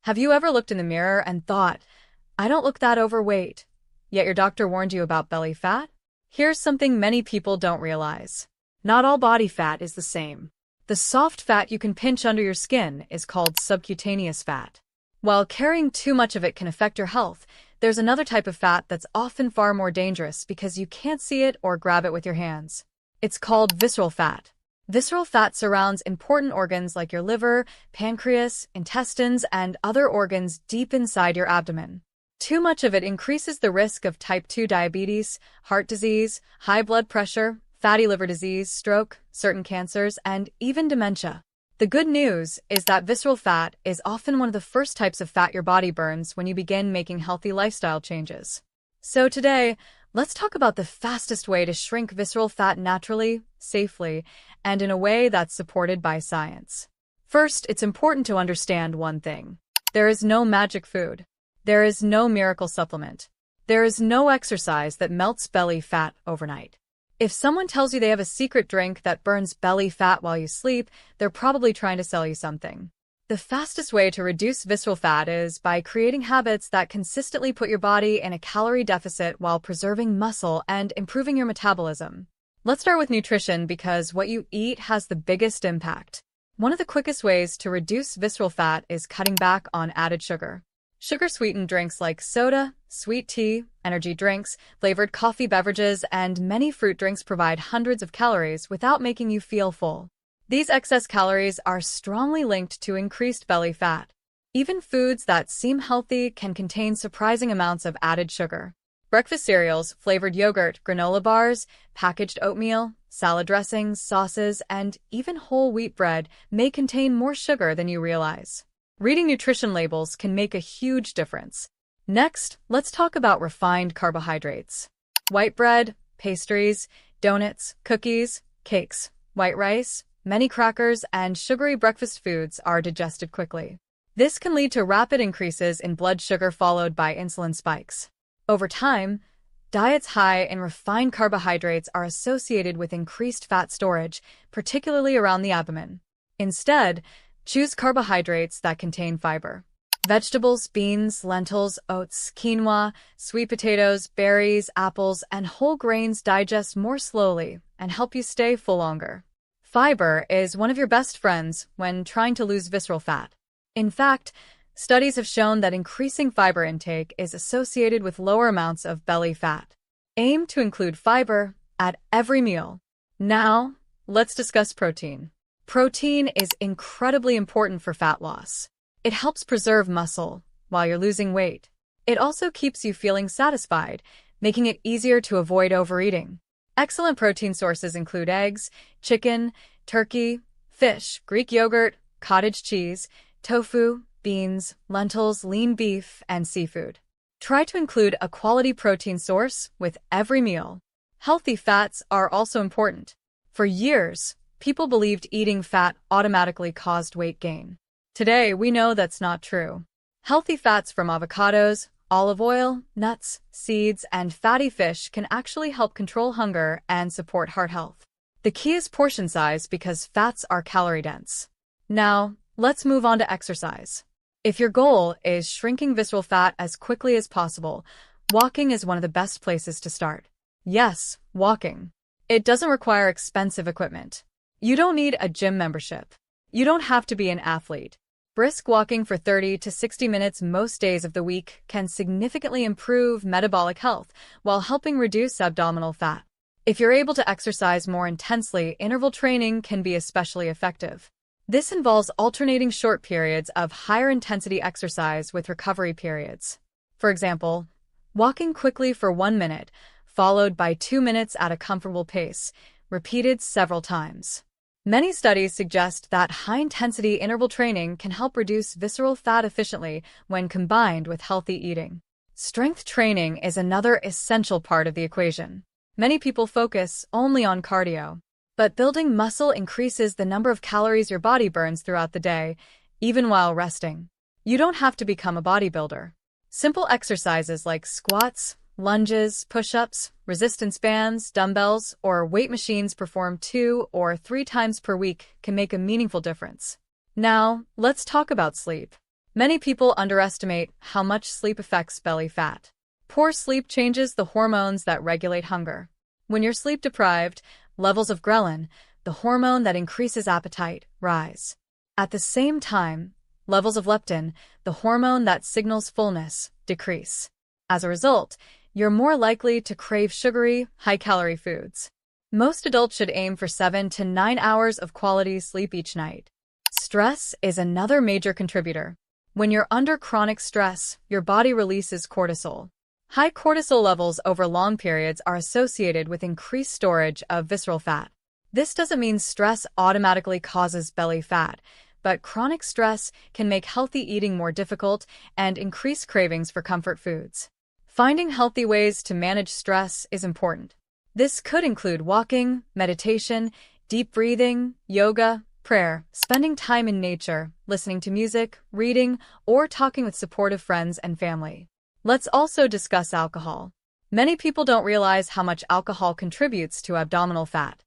Have you ever looked in the mirror and thought, I don't look that overweight, yet your doctor warned you about belly fat? Here's something many people don't realize. Not all body fat is the same. The soft fat you can pinch under your skin is called subcutaneous fat. While carrying too much of it can affect your health, there's another type of fat that's often far more dangerous because you can't see it or grab it with your hands. It's called visceral fat. Visceral fat surrounds important organs like your liver, pancreas, intestines, and other organs deep inside your abdomen. Too much of it increases the risk of type 2 diabetes, heart disease, high blood pressure, fatty liver disease, stroke, certain cancers, and even dementia. The good news is that visceral fat is often one of the first types of fat your body burns when you begin making healthy lifestyle changes. So today, let's talk about the fastest way to shrink visceral fat naturally, safely, and in a way that's supported by science. First, it's important to understand one thing. There is no magic food. There is no miracle supplement. There is no exercise that melts belly fat overnight. If someone tells you they have a secret drink that burns belly fat while you sleep, they're probably trying to sell you something. The fastest way to reduce visceral fat is by creating habits that consistently put your body in a calorie deficit while preserving muscle and improving your metabolism. Let's start with nutrition because what you eat has the biggest impact. One of the quickest ways to reduce visceral fat is cutting back on added sugar. Sugar-sweetened drinks like soda, sweet tea, energy drinks, flavored coffee beverages, and many fruit drinks provide hundreds of calories without making you feel full. These excess calories are strongly linked to increased belly fat. Even foods that seem healthy can contain surprising amounts of added sugar. Breakfast cereals, flavored yogurt, granola bars, packaged oatmeal, salad dressings, sauces, and even whole wheat bread may contain more sugar than you realize. Reading nutrition labels can make a huge difference. Next, let's talk about refined carbohydrates. White bread, pastries, donuts, cookies, cakes, white rice, many crackers, and sugary breakfast foods are digested quickly. This can lead to rapid increases in blood sugar followed by insulin spikes. Over time, diets high in refined carbohydrates are associated with increased fat storage, particularly around the abdomen. Instead, choose carbohydrates that contain fiber. Vegetables, beans, lentils, oats, quinoa, sweet potatoes, berries, apples, and whole grains digest more slowly and help you stay full longer. Fiber is one of your best friends when trying to lose visceral fat. In fact, studies have shown that increasing fiber intake is associated with lower amounts of belly fat. Aim to include fiber at every meal. Now, let's discuss protein. Protein is incredibly important for fat loss. It helps preserve muscle while you're losing weight. It also keeps you feeling satisfied, making it easier to avoid overeating. Excellent protein sources include eggs, chicken, turkey, fish, Greek yogurt, cottage cheese, tofu, beans, lentils, lean beef, and seafood. Try to include a quality protein source with every meal. Healthy fats are also important. For years, people believed eating fat automatically caused weight gain. Today, we know that's not true. Healthy fats from avocados, olive oil, nuts, seeds, and fatty fish can actually help control hunger and support heart health. The key is portion size because fats are calorie-dense. Now, let's move on to exercise. If your goal is shrinking visceral fat as quickly as possible, walking is one of the best places to start. Yes, walking. It doesn't require expensive equipment. You don't need a gym membership. You don't have to be an athlete. Brisk walking for 30 to 60 minutes most days of the week can significantly improve metabolic health while helping reduce abdominal fat. If you're able to exercise more intensely, interval training can be especially effective. This involves alternating short periods of higher intensity exercise with recovery periods. For example, walking quickly for 1 minute, followed by 2 minutes at a comfortable pace, repeated several times. Many studies suggest that high-intensity interval training can help reduce visceral fat efficiently when combined with healthy eating. Strength training is another essential part of the equation. Many people focus only on cardio, but building muscle increases the number of calories your body burns throughout the day, even while resting. You don't have to become a bodybuilder. Simple exercises like squats, lunges, push-ups, resistance bands, dumbbells, or weight machines performed 2 or 3 times per week can make a meaningful difference. Now, let's talk about sleep. Many people underestimate how much sleep affects belly fat. Poor sleep changes the hormones that regulate hunger. When you're sleep deprived, levels of ghrelin, the hormone that increases appetite, rise. At the same time, levels of leptin, the hormone that signals fullness, decrease. As a result, you're more likely to crave sugary, high-calorie foods. Most adults should aim for 7 to 9 hours of quality sleep each night. Stress is another major contributor. When you're under chronic stress, your body releases cortisol. High cortisol levels over long periods are associated with increased storage of visceral fat. This doesn't mean stress automatically causes belly fat, but chronic stress can make healthy eating more difficult and increase cravings for comfort foods. Finding healthy ways to manage stress is important. This could include walking, meditation, deep breathing, yoga, prayer, spending time in nature, listening to music, reading, or talking with supportive friends and family. Let's also discuss alcohol. Many people don't realize how much alcohol contributes to abdominal fat.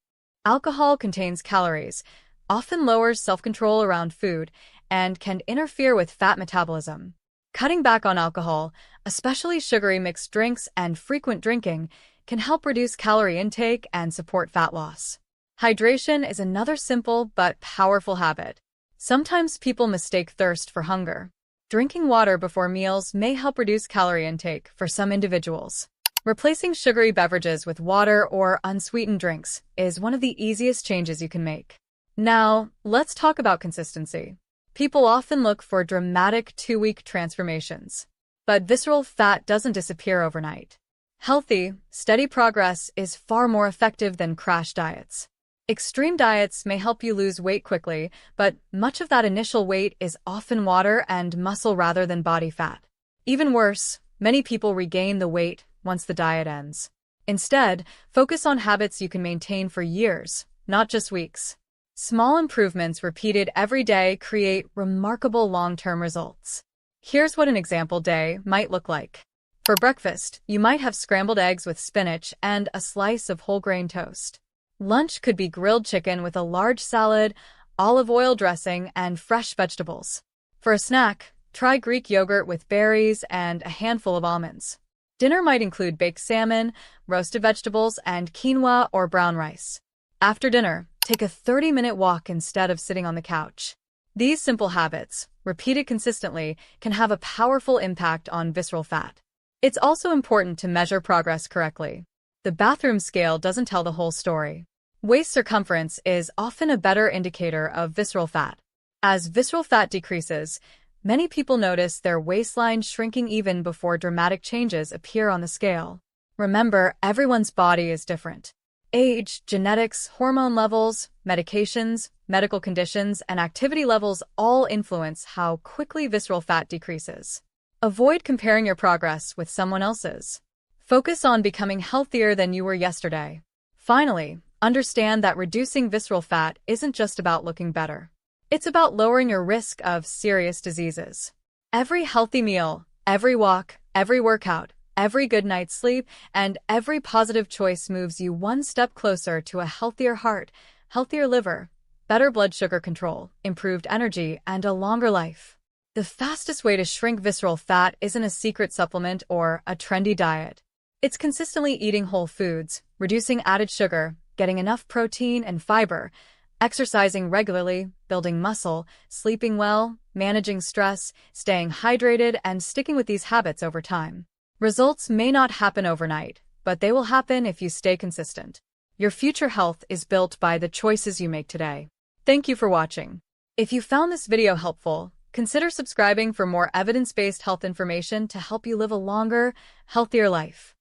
Alcohol contains calories, often lowers self-control around food, and can interfere with fat metabolism. Cutting back on alcohol, especially sugary mixed drinks and frequent drinking, can help reduce calorie intake and support fat loss. Hydration is another simple but powerful habit. Sometimes people mistake thirst for hunger. Drinking water before meals may help reduce calorie intake for some individuals. Replacing sugary beverages with water or unsweetened drinks is one of the easiest changes you can make. Now, let's talk about consistency. People often look for dramatic 2-week transformations. But visceral fat doesn't disappear overnight. Healthy, steady progress is far more effective than crash diets. Extreme diets may help you lose weight quickly, but much of that initial weight is often water and muscle rather than body fat. Even worse, many people regain the weight once the diet ends. Instead, focus on habits you can maintain for years, not just weeks. Small improvements repeated every day create remarkable long-term results. Here's what an example day might look like. For breakfast, you might have scrambled eggs with spinach and a slice of whole grain toast. Lunch could be grilled chicken with a large salad, olive oil dressing, and fresh vegetables. For a snack, try Greek yogurt with berries and a handful of almonds. Dinner might include baked salmon, roasted vegetables, and quinoa or brown rice. After dinner, take a 30-minute walk instead of sitting on the couch. These simple habits, repeated consistently, can have a powerful impact on visceral fat. It's also important to measure progress correctly. The bathroom scale doesn't tell the whole story. Waist circumference is often a better indicator of visceral fat. As visceral fat decreases, many people notice their waistline shrinking even before dramatic changes appear on the scale. Remember, everyone's body is different. Age, genetics, hormone levels, medications, medical conditions, and activity levels all influence how quickly visceral fat decreases. Avoid comparing your progress with someone else's. Focus on becoming healthier than you were yesterday. Finally, understand that reducing visceral fat isn't just about looking better. It's about lowering your risk of serious diseases. Every healthy meal, every walk, every workout, every good night's sleep, and every positive choice moves you one step closer to a healthier heart, healthier liver, better blood sugar control, improved energy, and a longer life. The fastest way to shrink visceral fat isn't a secret supplement or a trendy diet. It's consistently eating whole foods, reducing added sugar, getting enough protein and fiber, exercising regularly, building muscle, sleeping well, managing stress, staying hydrated, and sticking with these habits over time. Results may not happen overnight, but they will happen if you stay consistent. Your future health is built by the choices you make today. Thank you for watching. If you found this video helpful, consider subscribing for more evidence-based health information to help you live a longer, healthier life.